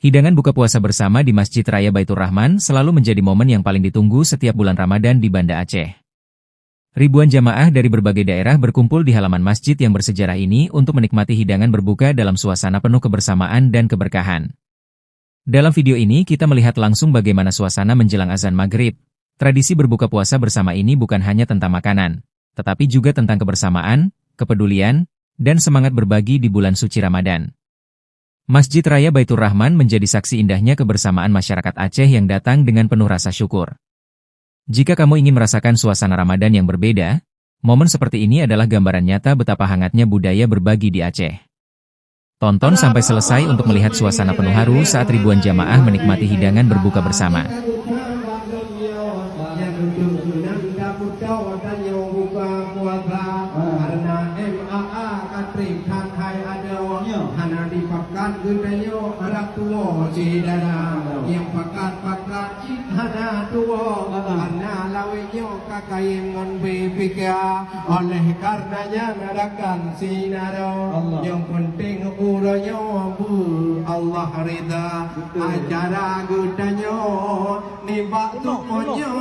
Hidangan buka puasa bersama di Masjid Raya Baitur Rahman selalu menjadi momen yang paling ditunggu setiap bulan Ramadan di Banda Aceh. Ribuan jamaah dari berbagai daerah berkumpul di halaman masjid yang bersejarah ini untuk menikmati hidangan berbuka dalam suasana penuh kebersamaan dan keberkahan. Dalam video ini kita melihat langsung bagaimana suasana menjelang azan maghrib. Tradisi berbuka puasa bersama ini bukan hanya tentang makanan, tetapi juga tentang kebersamaan, kepedulian, dan semangat berbagi di bulan suci Ramadan. Masjid Raya Baitur Rahman menjadi saksi indahnya kebersamaan masyarakat Aceh yang datang dengan penuh rasa syukur. Jika kamu ingin merasakan suasana Ramadan yang berbeda, momen seperti ini adalah gambaran nyata betapa hangatnya budaya berbagi di Aceh. Tonton sampai selesai untuk melihat suasana penuh haru saat ribuan jamaah menikmati hidangan berbuka bersama. Yang pakat-pakat hana tua karena lawinya kakayengan bepika oleh karenanya narakan sinaro yang penting uranya bu Allah rida acara gudanya nibak tukonya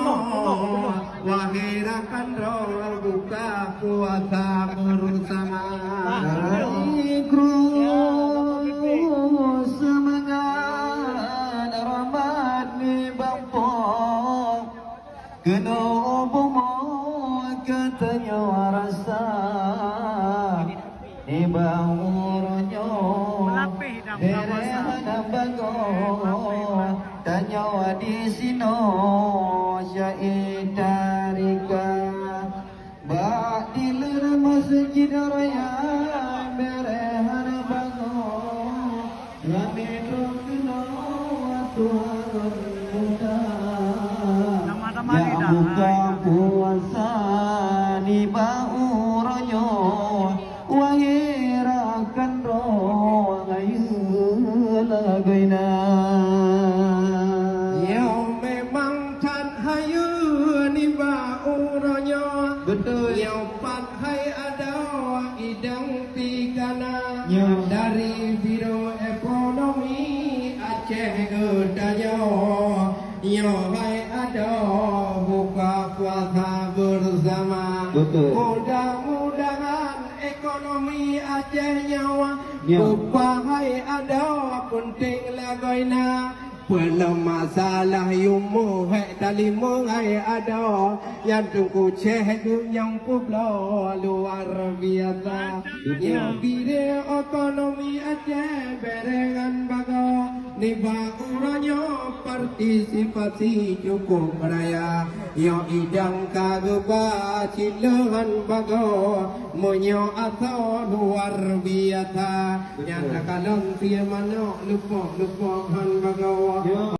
wahirakan roh buka puasa bersama kena obomo katanya rasa ibaurnya derehana bago tanya di sino syaitarika ba'dilir masjid raya derehana bago lamidro kena tuhan muda ya buka puasa di bauranyo wahirakan roh lagaina ya memang tan hayu di bauranyo betul ya pat hai ada idang tikana dari biro ekonomi Aceh gedanya ya hai ada buka puasa bersama. Mudah-mudahan ekonomi Aceh nyawa upahai ada penting lagoina belum masalah yumu hek talimu ngai ada yang tunggu ceh yang publo luar biasa yang bide ekonomi Aceh berengan bago niba uranyo partisipasi cukup raya yo idang kageba cilehan bago monyo atau luar biasa yang kalon tiamano lupo han bago